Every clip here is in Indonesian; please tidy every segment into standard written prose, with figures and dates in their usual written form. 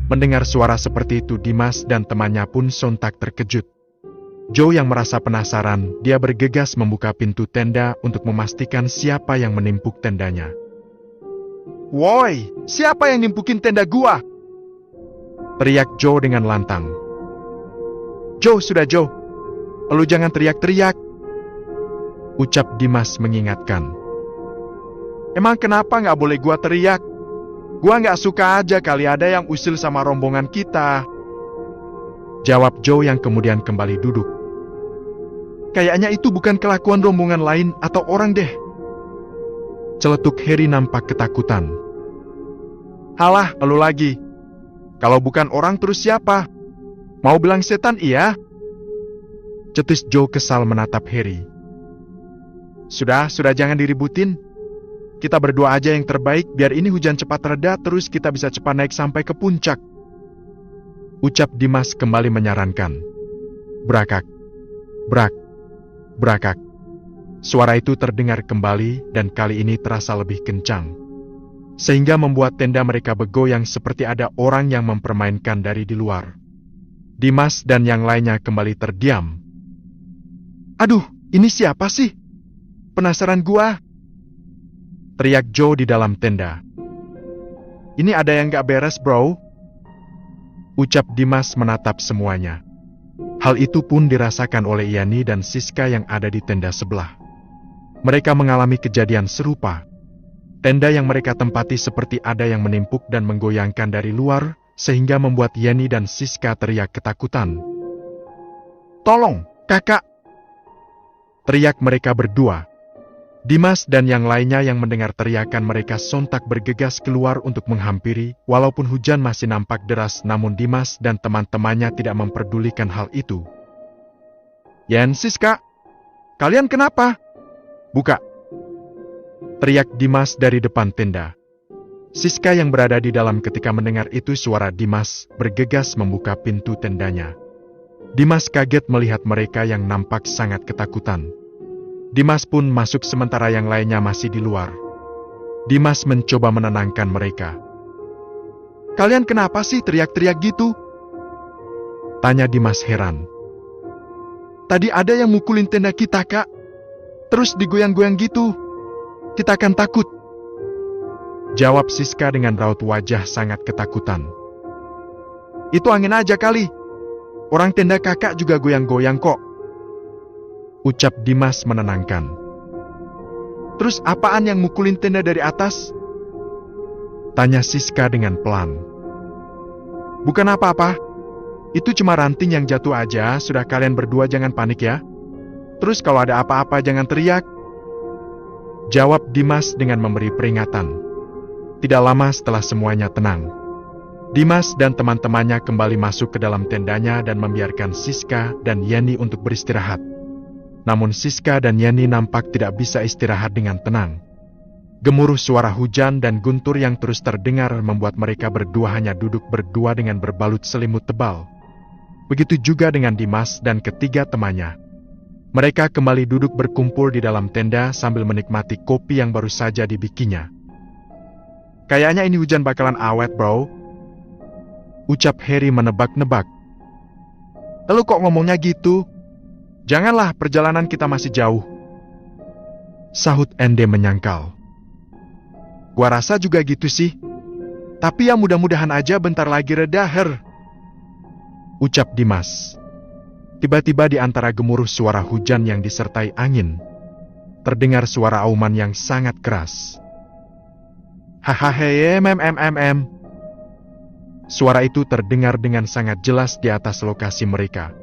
Mendengar suara seperti itu, Dimas dan temannya pun sontak terkejut. Joe yang merasa penasaran, dia bergegas membuka pintu tenda untuk memastikan siapa yang menimpuk tendanya. "Woi, siapa yang nimpukin tenda gua?" teriak Joe dengan lantang. "Joe, sudah Joe. Lu jangan teriak-teriak," ucap Dimas mengingatkan. "Emang kenapa nggak boleh gua teriak? Gua nggak suka aja kali ada yang usil sama rombongan kita," jawab Joe yang kemudian kembali duduk. "Kayaknya itu bukan kelakuan rombongan lain atau orang deh," celetuk Harry nampak ketakutan. "Halah, elu lagi. Kalau bukan orang terus siapa? Mau bilang setan iya?" cetus Joe kesal menatap Harry. Sudah jangan diributin. Kita berdua aja yang terbaik biar ini hujan cepat reda terus kita bisa cepat naik sampai ke puncak," ucap Dimas kembali menyarankan. Brakak, brak, brakak. Suara itu terdengar kembali dan kali ini terasa lebih kencang, sehingga membuat tenda mereka bergoyang seperti ada orang yang mempermainkan dari di luar. Dimas dan yang lainnya kembali terdiam. "Aduh, ini siapa sih? Penasaran gua," teriak Joe di dalam tenda. "Ini ada yang gak beres, bro," ucap Dimas menatap semuanya. Hal itu pun dirasakan oleh Yani dan Siska yang ada di tenda sebelah. Mereka mengalami kejadian serupa. Tenda yang mereka tempati seperti ada yang menimpuk dan menggoyangkan dari luar, sehingga membuat Yani dan Siska teriak ketakutan. "Tolong, kakak!" teriak mereka berdua. Dimas dan yang lainnya yang mendengar teriakan mereka sontak bergegas keluar untuk menghampiri, walaupun hujan masih nampak deras namun Dimas dan teman-temannya tidak memperdulikan hal itu. "Yan, Siska, kalian kenapa? Buka!" teriak Dimas dari depan tenda. Siska yang berada di dalam ketika mendengar itu suara Dimas, bergegas membuka pintu tendanya. Dimas kaget melihat mereka yang nampak sangat ketakutan. Dimas pun masuk sementara yang lainnya masih di luar. Dimas mencoba menenangkan mereka. "Kalian kenapa sih teriak-teriak gitu?" tanya Dimas heran. "Tadi ada yang mukulin tenda kita, Kak. Terus digoyang-goyang gitu. Kita akan takut," jawab Siska dengan raut wajah sangat ketakutan. "Itu angin aja kali. Orang tenda kakak juga goyang-goyang kok," ucap Dimas menenangkan. "Terus apaan yang mukulin tenda dari atas?" tanya Siska dengan pelan. "Bukan apa-apa. Itu cuma ranting yang jatuh aja, sudah kalian berdua jangan panik ya. Terus kalau ada apa-apa jangan teriak," jawab Dimas dengan memberi peringatan. Tidak lama setelah semuanya tenang, Dimas dan teman-temannya kembali masuk ke dalam tendanya dan membiarkan Siska dan Yani untuk beristirahat. Namun Siska dan Yani nampak tidak bisa istirahat dengan tenang. Gemuruh suara hujan dan guntur yang terus terdengar membuat mereka berdua hanya duduk berdua dengan berbalut selimut tebal. Begitu juga dengan Dimas dan ketiga temannya. Mereka kembali duduk berkumpul di dalam tenda sambil menikmati kopi yang baru saja dibikinnya. "Kayaknya ini hujan bakalan awet, bro," ucap Harry menebak-nebak. "Lu kok ngomongnya gitu? Janganlah, perjalanan kita masih jauh," sahut Ende menyangkal. "Gua rasa juga gitu sih. Tapi ya mudah-mudahan aja bentar lagi reda, ucap Dimas. Tiba-tiba di antara gemuruh suara hujan yang disertai angin, terdengar suara auman yang sangat keras. "Hahaha, Suara itu terdengar dengan sangat jelas di atas lokasi mereka,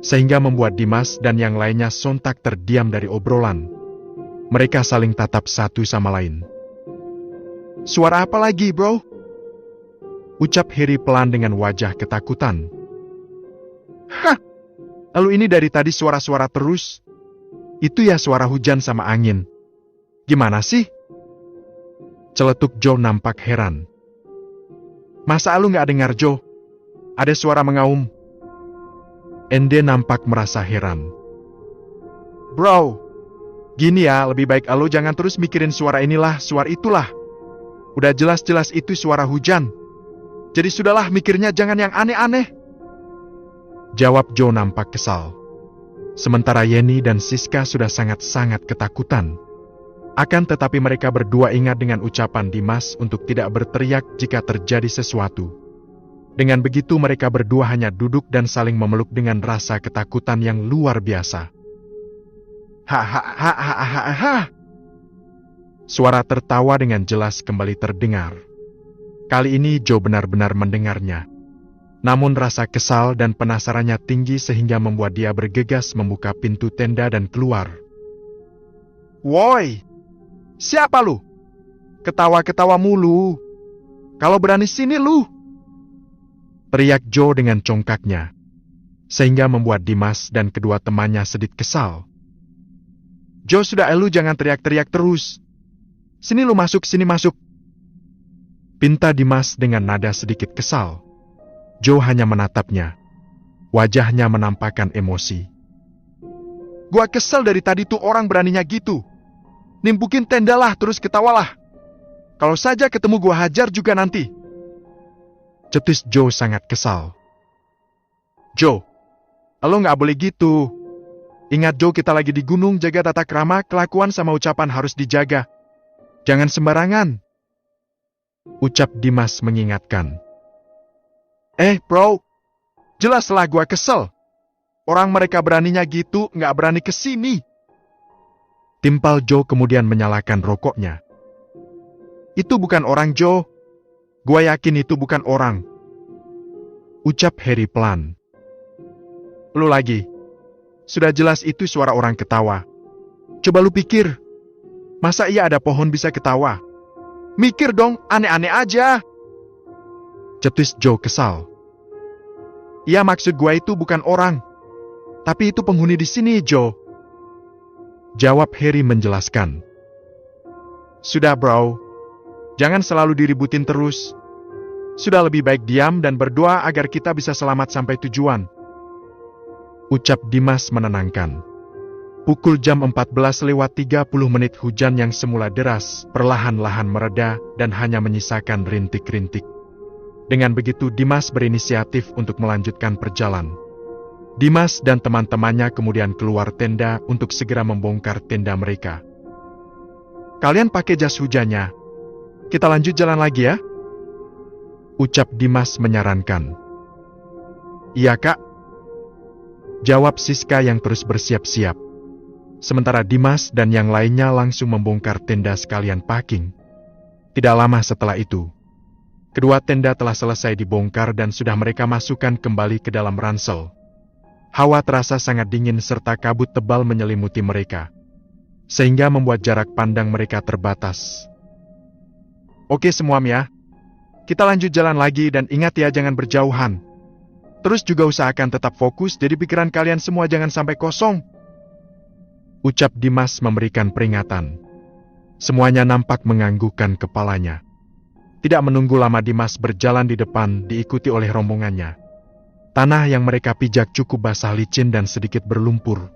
sehingga membuat Dimas dan yang lainnya sontak terdiam dari obrolan. Mereka saling tatap satu sama lain. "Suara apa lagi, bro?" ucap Harry pelan dengan wajah ketakutan. "Hah, lalu ini dari tadi suara-suara terus? Itu ya suara hujan sama angin. Gimana sih?" celetuk Joe nampak heran. "Masa lu gak dengar, Joe? Ada suara mengaum." Ende nampak merasa heran. "Bro, gini ya, lebih baik lu jangan terus mikirin suara inilah, suara itulah. Udah jelas-jelas itu suara hujan. Jadi sudahlah, mikirnya jangan yang aneh-aneh. Jawab Joe nampak kesal. Sementara Yenny dan Siska sudah sangat-sangat ketakutan. Akan tetapi mereka berdua ingat dengan ucapan Dimas untuk tidak berteriak jika terjadi sesuatu. Dengan begitu mereka berdua hanya duduk dan saling memeluk dengan rasa ketakutan yang luar biasa. Ha. Suara tertawa dengan jelas kembali terdengar. Kali ini Joe benar-benar mendengarnya. Namun rasa kesal dan penasarannya tinggi sehingga membuat dia bergegas membuka pintu tenda dan keluar. Woi, siapa lu? Ketawa-ketawa mulu. Kalau berani sini lu. Teriak Joe dengan congkaknya. Sehingga membuat Dimas dan kedua temannya sedikit kesal. Joe, sudah, lu jangan teriak-teriak terus. Sini lu masuk, sini masuk. Pinta Dimas dengan nada sedikit kesal. Joe hanya menatapnya. Wajahnya menampakkan emosi. Gua kesel dari tadi tuh orang beraninya gitu. Nimpukin tenda lah terus ketawalah. Kalau saja ketemu gua hajar juga nanti. Cetus Joe sangat kesal. Joe, lo nggak boleh gitu. Ingat Joe, kita lagi di gunung, jaga tata krama, kelakuan sama ucapan harus dijaga. Jangan sembarangan. Ucap Dimas mengingatkan. Bro, jelaslah gua kesel. Orang mereka beraninya gitu, nggak berani kesini. Timpal Joe kemudian menyalakan rokoknya. Itu bukan orang, Joe. Gua yakin itu bukan orang. Ucap Harry pelan. Lu lagi. Sudah jelas itu suara orang ketawa. Coba lu pikir. Masa iya ada pohon bisa ketawa? Mikir dong, aneh-aneh aja. Cetus Joe kesal. Iya, maksud gua itu bukan orang. Tapi itu penghuni di sini, Joe. Jawab Harry menjelaskan. Sudah, bro. Jangan selalu diributin terus. Sudah, lebih baik diam dan berdoa agar kita bisa selamat sampai tujuan. Ucap Dimas menenangkan. Pukul jam 14:30 hujan yang semula deras perlahan-lahan mereda dan hanya menyisakan rintik-rintik. Dengan begitu Dimas berinisiatif untuk melanjutkan perjalanan. Dimas dan teman-temannya kemudian keluar tenda untuk segera membongkar tenda mereka. Kalian pakai jas hujannya. Kita lanjut jalan lagi ya? Ucap Dimas menyarankan. Iya, Kak. Jawab Siska yang terus bersiap-siap. Sementara Dimas dan yang lainnya langsung membongkar tenda sekalian packing. Tidak lama setelah itu, kedua tenda telah selesai dibongkar dan sudah mereka masukkan kembali ke dalam ransel. Hawa terasa sangat dingin serta kabut tebal menyelimuti mereka, sehingga membuat jarak pandang mereka terbatas. Oke semua ya, kita lanjut jalan lagi dan ingat ya jangan berjauhan. Terus juga usahakan tetap fokus jadi pikiran kalian semua jangan sampai kosong. Ucap Dimas memberikan peringatan. Semuanya nampak menganggukkan kepalanya. Tidak menunggu lama Dimas berjalan di depan diikuti oleh rombongannya. Tanah yang mereka pijak cukup basah licin dan sedikit berlumpur,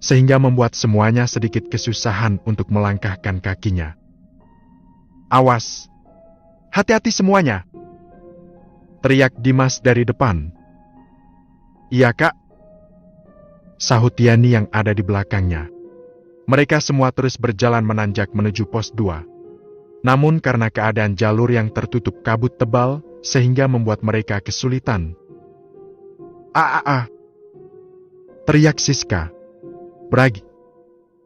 sehingga membuat semuanya sedikit kesusahan untuk melangkahkan kakinya. Awas! Hati-hati semuanya! Teriak Dimas dari depan. Iya, Kak. Sahut Yani yang ada di belakangnya. Mereka semua terus berjalan menanjak menuju pos 2. Namun karena keadaan jalur yang tertutup kabut tebal, sehingga membuat mereka kesulitan. Teriak Siska. Bragi.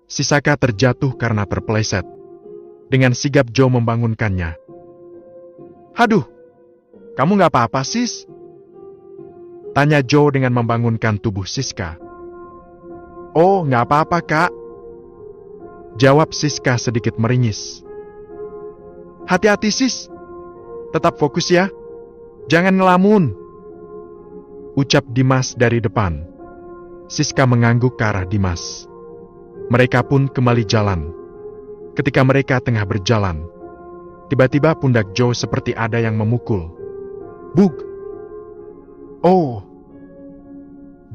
Sisaka terjatuh karena terpeleset. Dengan sigap Joe membangunkannya. Haduh, kamu gak apa-apa, Sis? Tanya Joe dengan membangunkan tubuh Siska. Oh, gak apa-apa, Kak. Jawab Siska sedikit meringis. Hati-hati, Sis. Tetap fokus ya. Jangan ngelamun. Ucap Dimas dari depan. Siska mengangguk ke arah Dimas. Mereka pun kembali jalan. Ketika mereka tengah berjalan, tiba-tiba pundak Joe seperti ada yang memukul. Bug! Oh!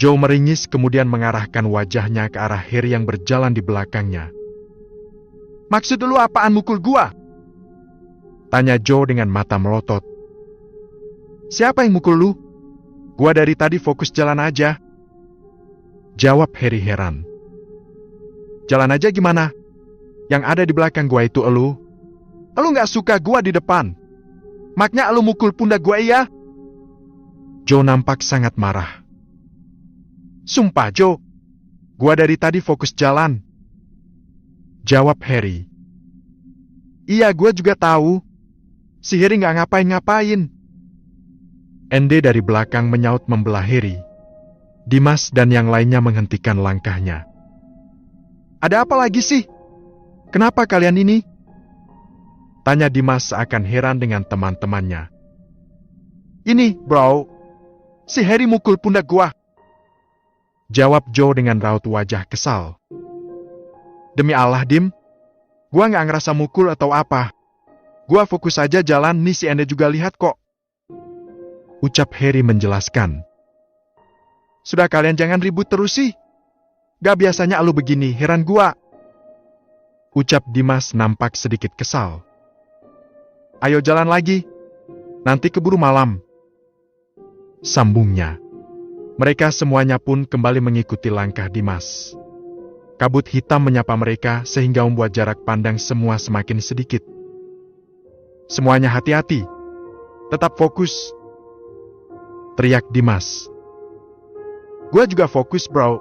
Joe meringis kemudian mengarahkan wajahnya ke arah Harry yang berjalan di belakangnya. Maksud lu apaan mukul gua? Tanya Joe dengan mata melotot. Siapa yang mukul lu? Gua dari tadi fokus jalan aja. Jawab Harry heran. Jalan aja gimana? Yang ada di belakang gua itu elu. Elu gak suka gua di depan. Maknya elu mukul pundak gua iya? Joe nampak sangat marah. Sumpah Joe, gua dari tadi fokus jalan. Jawab Harry. Iya gua juga tahu. Si Harry gak ngapain-ngapain. Andy dari belakang menyaut membelah Harry. Dimas dan yang lainnya menghentikan langkahnya. Ada apa lagi sih? Kenapa kalian ini? Tanya Dimas seakan heran dengan teman-temannya. Ini, bro. Si Harry mukul pundak gua. Jawab Joe dengan raut wajah kesal. Demi Allah, Dim. Gua gak ngerasa mukul atau apa. Gua fokus aja jalan, nih si Andy juga lihat kok. Ucap Harry menjelaskan. Sudah kalian jangan ribut terus sih. Gak biasanya lu begini, heran gua. Ucap Dimas nampak sedikit kesal. Ayo jalan lagi. Nanti keburu malam. Sambungnya. Mereka semuanya pun kembali mengikuti langkah Dimas. Kabut hitam menyapa mereka sehingga membuat jarak pandang semua semakin sedikit. Semuanya hati-hati. Tetap fokus. Teriak Dimas. Gua juga fokus, bro.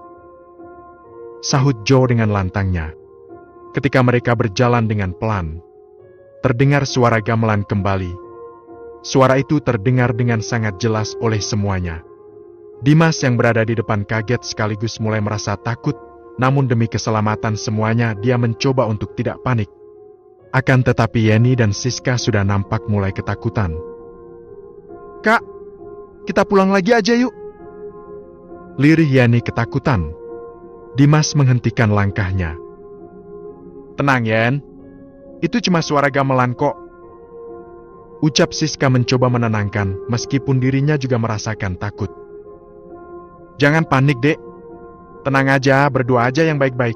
Sahut Joe dengan lantangnya. Ketika mereka berjalan dengan pelan, terdengar suara gamelan kembali. Suara itu terdengar dengan sangat jelas oleh semuanya. Dimas yang berada di depan kaget sekaligus mulai merasa takut, namun demi keselamatan semuanya dia mencoba untuk tidak panik. Akan tetapi Yenny dan Siska sudah nampak mulai ketakutan. Kak, kita pulang lagi aja yuk. Lirih Yenny ketakutan. Dimas menghentikan langkahnya. Tenang Yen, itu cuma suara gamelan kok. Ucap Siska mencoba menenangkan meskipun dirinya juga merasakan takut. Jangan panik dek. Tenang aja, berdoa aja yang baik-baik.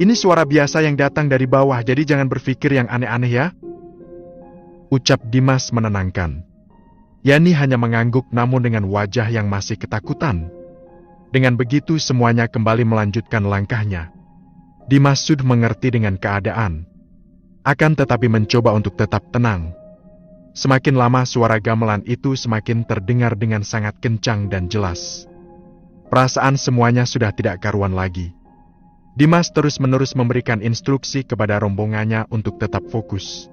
Ini suara biasa yang datang dari bawah, jadi jangan berpikir yang aneh-aneh ya. Ucap Dimas menenangkan. Yani hanya mengangguk namun dengan wajah yang masih ketakutan. Dengan begitu semuanya kembali melanjutkan langkahnya. Dimas sudah mengerti dengan keadaan. Akan tetapi mencoba untuk tetap tenang. Semakin lama suara gamelan itu semakin terdengar dengan sangat kencang dan jelas. Perasaan semuanya sudah tidak karuan lagi. Dimas terus-menerus memberikan instruksi kepada rombongannya untuk tetap fokus.